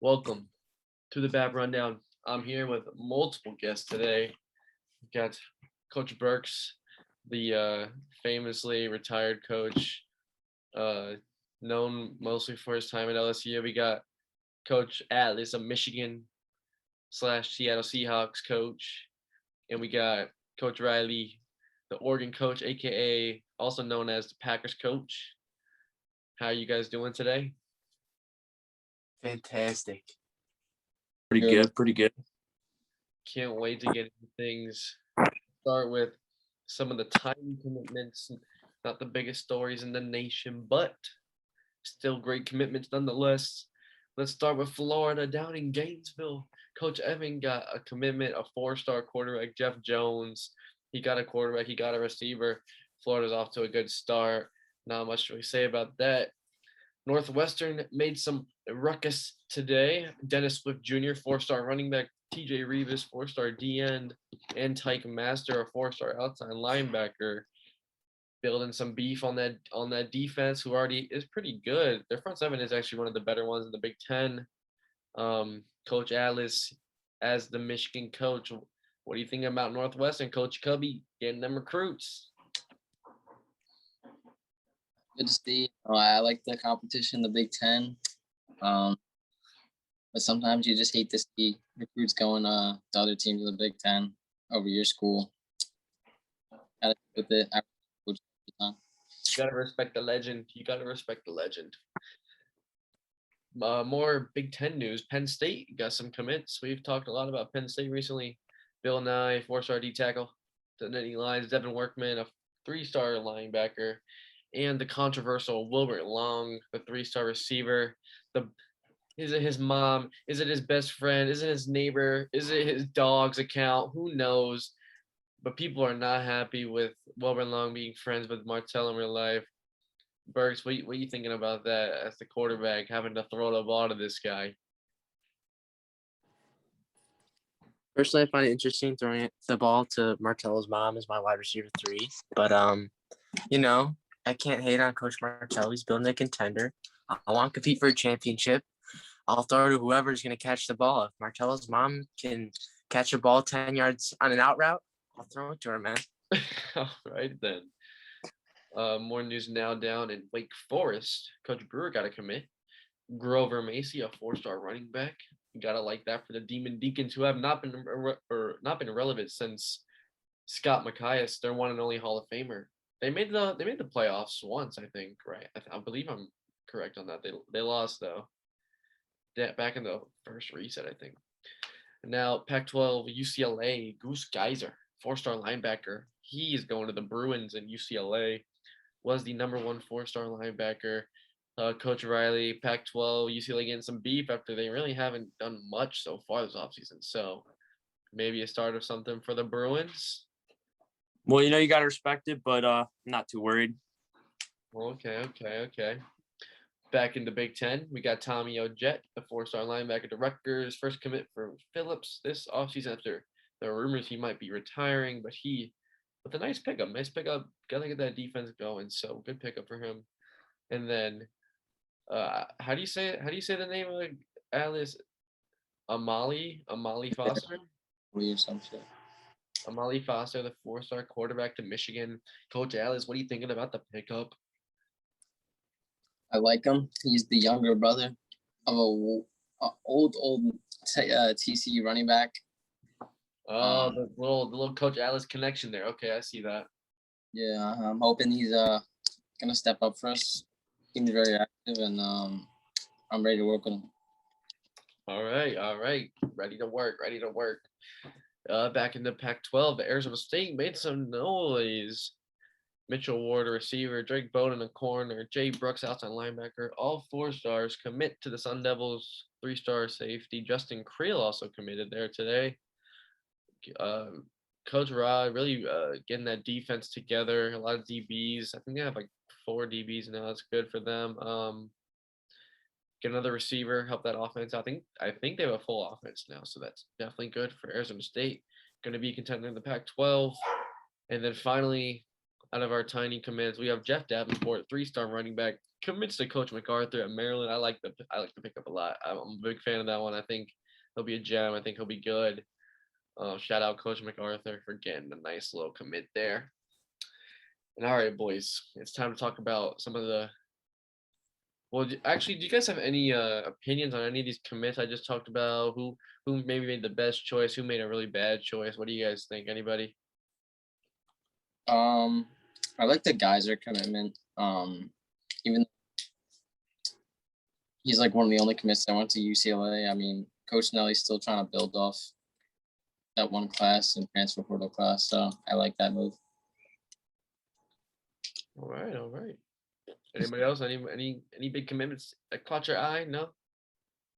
Welcome to the Bab Rundown. I'm here with multiple guests today. We've got Coach Burks, the famously retired coach, uh, known mostly for his time at LSU. We got Coach Atlas, a Michigan slash Seattle Seahawks coach, and we got Coach Riley, the Oregon coach, aka also known as the Packers coach. How are you guys doing today? Fantastic. Pretty good, pretty good. Can't wait to get into things. Start with some of the tiny commitments, not the biggest stories in the nation, but still great commitments nonetheless. Let's start with Florida down in Gainesville. Coach Evan got a commitment, a four-star quarterback, Jeff Jones. He got a quarterback, he got a receiver. Florida's off to a good start. Not much to say about that. Northwestern made some ruckus today. Dennis Swift Jr., four-star running back, TJ Revis, four-star D-end, and Tyke Master, a four-star outside linebacker, building some beef on that defense, who already is pretty good. Their front seven is actually one of the better ones in the Big Ten. Coach Atlas, as the Michigan coach, what do you think about Northwestern? Coach Cubby getting them recruits. Good to see. I like the competition in the Big Ten. But sometimes you just hate to see recruits going to other teams in the Big Ten over your school. Gotta with it. You gotta respect the legend. More Big Ten news. Penn State got some commits. We've talked a lot about Penn State recently. Bill Nye, four-star D tackle. The Nittany Lions, Devin Workman, a three-star linebacker, and the controversial Wilbert Long, the three-star receiver. Is it his mom? Is it his best friend? Is it his neighbor? Is it his dog's account? Who knows? But people are not happy with Wilbert Long being friends with Martell in real life. Burks, what are you thinking about that as the quarterback, having to throw the ball to this guy? Personally, I find it interesting throwing the ball to Martello's mom as my wide receiver 3. But I can't hate on Coach Martello. He's building a contender. I want to compete for a championship. I'll throw to whoever's going to catch the ball. If Martello's mom can catch a ball 10 yards on an out route, I'll throw it to her, man. All right, then. More news now down in Wake Forest. Coach Brewer got a commit. Grover Macy, a four-star running back. You gotta like that for the Demon Deacons, who have not been relevant since Scott Macias, their one and only Hall of Famer. They made the playoffs once, I think, right? I believe I'm correct on that. They lost though. Back in the first reset, I think. Now Pac-12 UCLA Goose Geyser, four-star linebacker. He is going to the Bruins, and UCLA was the number one four-star linebacker. Coach Riley, Pac-12, UCLA getting some beef after they really haven't done much so far this offseason. So maybe a start of something for the Bruins. Well, you got to respect it, but I'm not too worried. Okay. Back in the Big Ten, we got Tommy Ojett, the four-star linebacker to Rutgers. First commit for Phillips this offseason after there are rumors he might be retiring, but he with a nice pickup. Gotta get that defense going. So good pickup for him. And then, how do you say it? How do you say the name of Alice? Amali Foster. Or some shit. Amali Foster, the four-star quarterback to Michigan. Coach Alice, what are you thinking about the pickup? I like him. He's the younger brother of a old TCU running back. Oh, the little Coach Alice connection there. Okay, I see that. Yeah, I'm hoping he's gonna step up for us. Seems very active, and I'm ready to work with him. All right. Ready to work. Back in the Pac-12, Arizona State made some noise. Mitchell Ward, a receiver, Drake Bowden, a corner, Jay Brooks, outside linebacker, all four stars commit to the Sun Devils. Three-star safety Justin Creel also committed there today. Coach Rod really getting that defense together. A lot of DBs. I think they have like 4 DBs now. That's good for them. Get another receiver, help that offense. I think they have a full offense now, so that's definitely good for Arizona State. Going to be a contender in the Pac-12. And then finally, out of our tiny commits, we have Jeff Davenport, 3-star running back, commits to Coach MacArthur at Maryland. I like the pickup a lot. I'm a big fan of that one. I think he'll be a gem. I think he'll be good. Shout out Coach MacArthur for getting a nice little commit there. And all right, boys, it's time to talk about some of the. Well, actually, do you guys have any opinions on any of these commits I just talked about? Who maybe made the best choice? Who made a really bad choice? What do you guys think? Anybody? I like the Geyser commitment. Even he's like one of the only commits that went to UCLA. I mean, Coach Nelly's still trying to build off that one class and transfer portal class, so I like that move. All right. Anybody else? Any big commitments that caught your eye? No.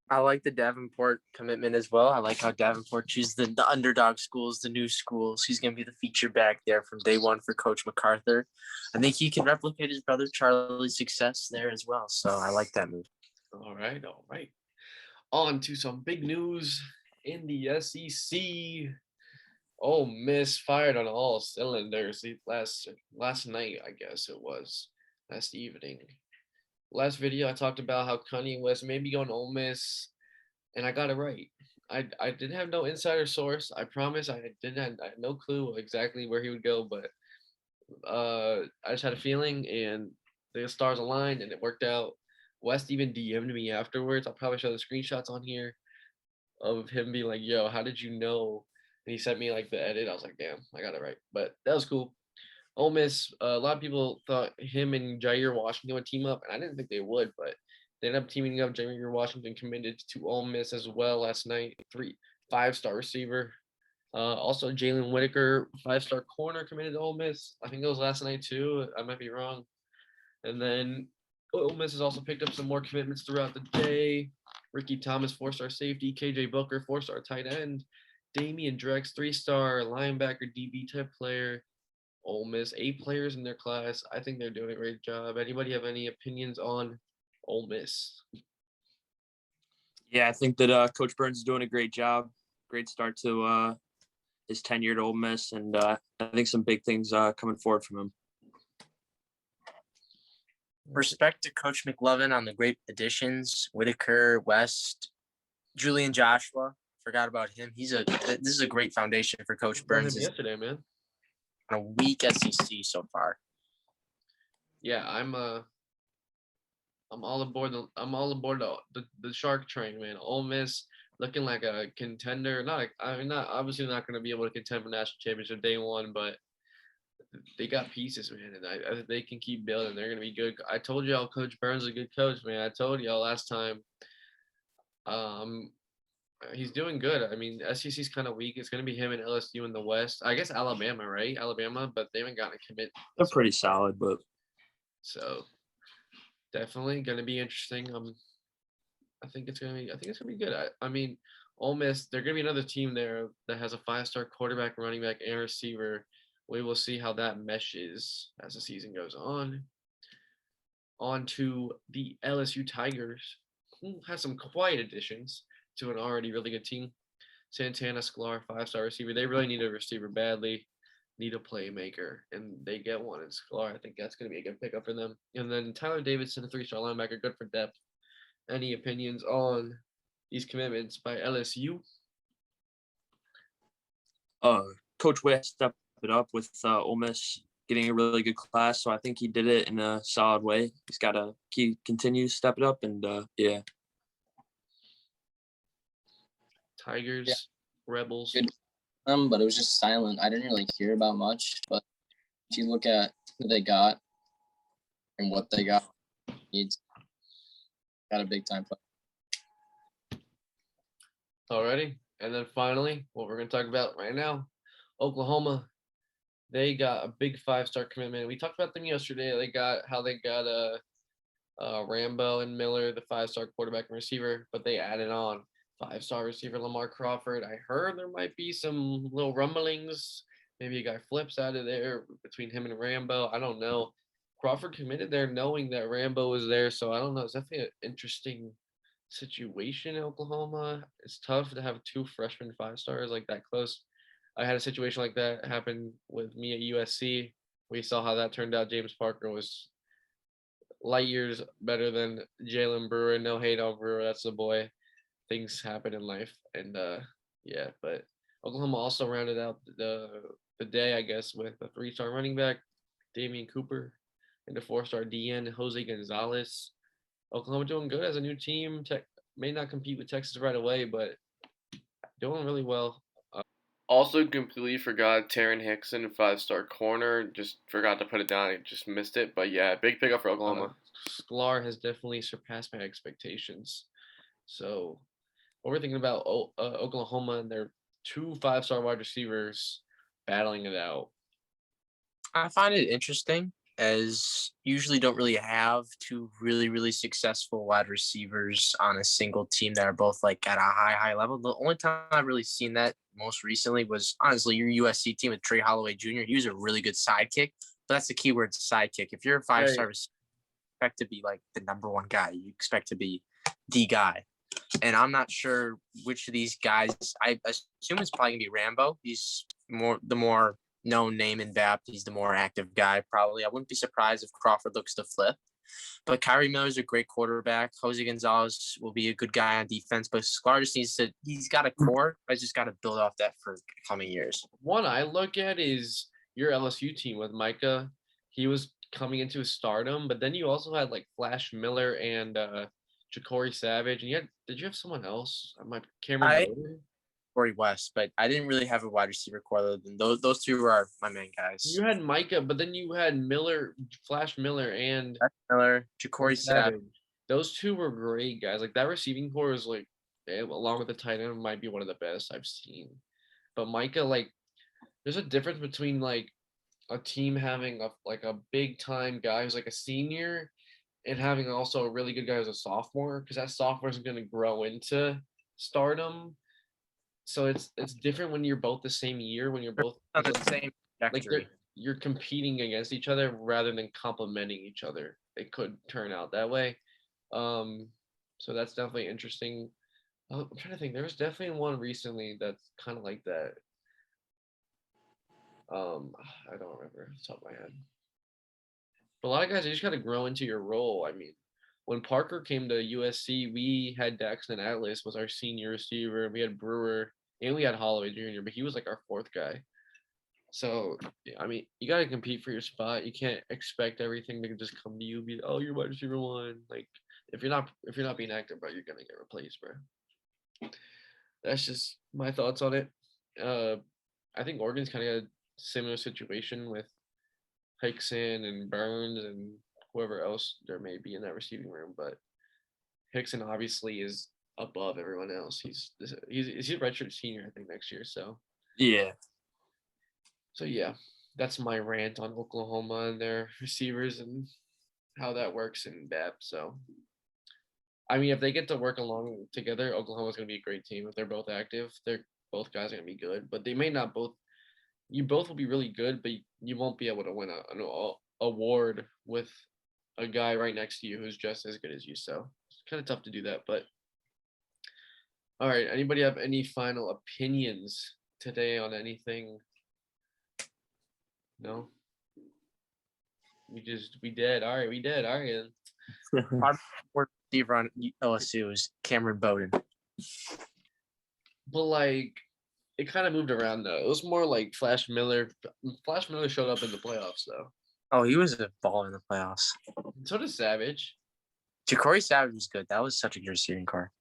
I like the Davenport commitment as well. I like how Davenport chooses the underdog schools, the new schools. He's going to be the feature back there from day one for Coach MacArthur. I think he can replicate his brother Charlie's success there as well. So I like that move. All right. On to some big news in the SEC. Ole Miss fired on all cylinders last night, I guess it was, last evening. Last video, I talked about how Kanye West may be going to Ole Miss, and I got it right. I didn't have no insider source. I promise I had no clue exactly where he would go, but I just had a feeling, and the stars aligned, and it worked out. West even DM'd me afterwards. I'll probably show the screenshots on here of him being like, "Yo, how did you know?" And he sent me like the edit. I was like, "Damn, I got it right." But that was cool. Ole Miss, a lot of people thought him and Jair Washington would team up, and I didn't think they would, but they ended up teaming up. Jair Washington committed to Ole Miss as well last night. 5-star receiver. Also, Jalen Whitaker, 5-star corner, committed to Ole Miss. I think it was last night too. I might be wrong. And then Ole Miss has also picked up some more commitments throughout the day. Ricky Thomas, 4-star safety. KJ Booker, 4-star tight end. Damian Drex, 3-star linebacker, DB type player. Ole Miss, 8 players in their class. I think they're doing a great job. Anybody have any opinions on Ole Miss? Yeah, I think that Coach Burns is doing a great job. Great start to his tenure at Ole Miss, and I think some big things coming forward from him. Respect to Coach McLovin on the great additions. Whitaker, West, Julian Joshua. Forgot about him. This is a great foundation for Coach Burns. Yesterday, man. On a weak SEC so far. Yeah, I'm all aboard the Shark Train, man. Ole Miss looking like a contender. Not obviously not going to be able to contend for national championship day one, but they got pieces, man, and they can keep building. They're going to be good. I told y'all Coach Burns is a good coach, man. I told y'all last time. He's doing good. I mean, SEC's kind of weak. It's going to be him and LSU in the West. I guess Alabama, right? Alabama, but they haven't gotten a commit. They're pretty solid, but so definitely going to be interesting. I think it's going to be good. I mean, Ole Miss, they're going to be another team there that has a 5-star quarterback, running back, and receiver. We will see how that meshes as the season goes on. On to the LSU Tigers, who has some quiet additions to an already really good team. Santana Sklar, 5-star receiver. They really need a receiver badly, need a playmaker, and they get one in Sklar. I think that's going to be a good pickup for them. And then Tyler Davidson, a 3-star linebacker, good for depth. Any opinions on these commitments by LSU? Coach West stepped it up with Ole Miss getting a really good class, so I think he did it in a solid way. He's got to continue to step it up, and yeah. Tigers, Rebels. Good. But it was just silent. I didn't really hear about much. But if you look at who they got and what they got, needs got a big time play. Alrighty, and then finally, what we're going to talk about right now, Oklahoma. They got a big 5-star commitment. We talked about them yesterday. They got Rambo and Miller, the 5-star quarterback and receiver, but they added on 5-star receiver Lamar Crawford. I heard there might be some little rumblings. Maybe a guy flips out of there between him and Rambo. I don't know. Crawford committed there knowing that Rambo was there, so I don't know. It's definitely an interesting situation in Oklahoma. It's tough to have 2 freshman 5-stars like that close. I had a situation like that happen with me at USC. We saw how that turned out. James Parker was light years better than Jalen Brewer. No hate on Brewer. That's the boy. Things happen in life. And yeah, but Oklahoma also rounded out the day, I guess, with a 3-star running back, Damian Cooper, and a 4-star DN, Jose Gonzalez. Oklahoma doing good as a new team. May not compete with Texas right away, but doing really well. Also, completely forgot Taryn Hickson, 5-star corner. Just forgot to put it down. I just missed it. But yeah, big pickup for Oklahoma. Sklar has definitely surpassed my expectations. So, what we're thinking about Oklahoma and their 2 5-star wide receivers battling it out. I find it interesting, as usually don't really have two really, really successful wide receivers on a single team that are both like at a high level. The only time I've really seen that most recently was honestly your USC team with Trey Holloway Jr. He was a really good sidekick, but that's the key word, sidekick. If you're a 5-star receiver, you expect to be like the number one guy. You expect to be the guy. And I'm not sure which of these guys. I assume it's probably gonna be Rambo. He's the more known name in BAP. He's the more active guy, probably. I wouldn't be surprised if Crawford looks to flip. But Kyrie Miller's a great quarterback. Jose Gonzalez will be a good guy on defense. But Sklar just he's got a core. I just got to build off that for coming years. One I look at is your LSU team with Micah. He was coming into his stardom, but then you also had like Flash Miller and Ja'Cory Savage. And did you have someone else? Cameron Corey West, but I didn't really have a wide receiver core other than those two were my main guys. You had Micah, but then you had Miller, Flash Miller, and Ja'Cory Savage. Those two were great guys. Like that receiving core is like, along with the tight end, might be one of the best I've seen. But Micah, like, there's a difference between like a team having a big time guy who's like a senior and having also a really good guy who's a sophomore, because that sophomore is going to grow into stardom. So it's different when you're both the same year, when you're both on the same trajectory. Like you're competing against each other rather than complementing each other. It could turn out that way. So that's definitely interesting. I'm trying to think. There was definitely one recently that's kind of like that. I don't remember off the top of my head. But a lot of guys, you just got to grow into your role. I mean, when Parker came to USC, we had Daxton Atlas was our senior receiver. We had Brewer and we had Holloway Jr., but he was like our 4th guy. So, I mean, you got to compete for your spot. You can't expect everything to just come to you. You're wide receiver 1. Like, if you're not being active, bro, you're gonna get replaced, bro. That's just my thoughts on it. I think Oregon's kind of a similar situation with Hickson and Burns and whoever else there may be in that receiving room, but Hickson obviously is above everyone else. He's a redshirt senior, I think, next year. So yeah. So yeah, that's my rant on Oklahoma and their receivers and how that works in BAP. So I mean, if they get to work along together, Oklahoma's gonna be a great team. If they're both active, both guys are gonna be good. But they may not both. You both will be really good, but you won't be able to win an award with a guy right next to you who's just as good as you. So it's kind of tough to do that. But all right, anybody have any final opinions today on anything? No. We did. All right, we did. All right. Our receiver on LSU is Cameron Bowden. But like, it kind of moved around though. It was more like Flash Miller. Flash Miller showed up in the playoffs though. Oh, he was a baller in the playoffs. And so did Savage. Ja'Cory Savage was good. That was such a good receiving core.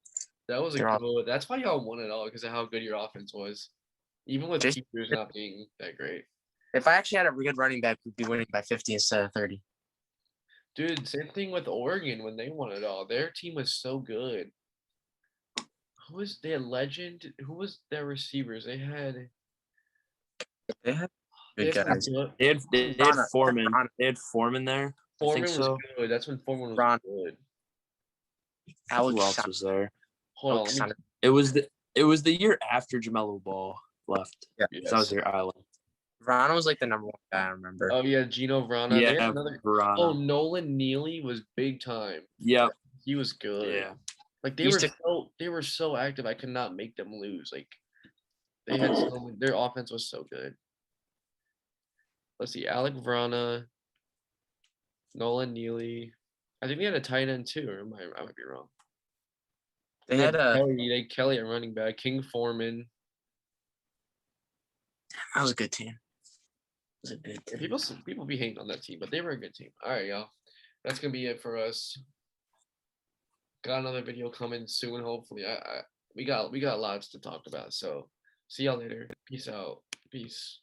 That was good. That's why y'all won it all, because of how good your offense was. Even with Keepers not being that great. If I actually had a good running back, we'd be winning by 50 instead of 30. Dude, same thing with Oregon when they won it all. Their team was so good. They had Legend? Who was their receivers? They had good guys. They had Foreman. They had Foreman there. Foreman was good. That's when Foreman was good. Who else was there? Hold on. It was the year after Jamelo Ball left. Yeah, yes. That was their island. Vrana was like the number 1 guy, I remember. Oh yeah, Gino Vrana. Yeah, Vrana. Oh, Nolan Neely was big time. Yep. He was good. Yeah. Like they were so active. I could not make them lose. Like they had their offense was so good. let's see, Alec Vrana, Nolan Neely. I think they had a tight end too, or I might be wrong. They had a Kelly at running back, King Foreman. that was a good team. It was a good Yeah, team. people be hating on that team, but they were a good team. All right, y'all. That's gonna be it for us. Got another video coming soon. Hopefully, we got lots to talk about. So see y'all later. Peace out. Peace.